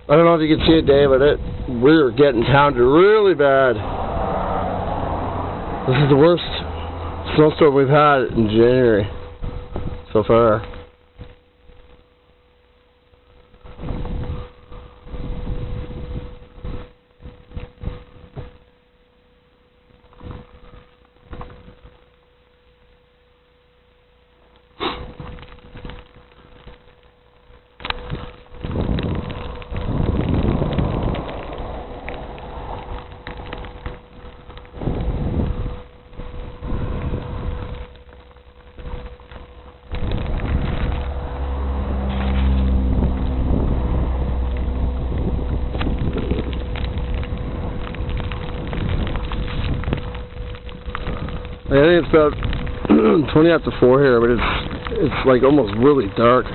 I don't know if you can see it, Dave, but we're getting pounded really bad. This is the worst snowstorm we've had in January so far. I think it's about 20 after 4 here, but it's like almost really dark.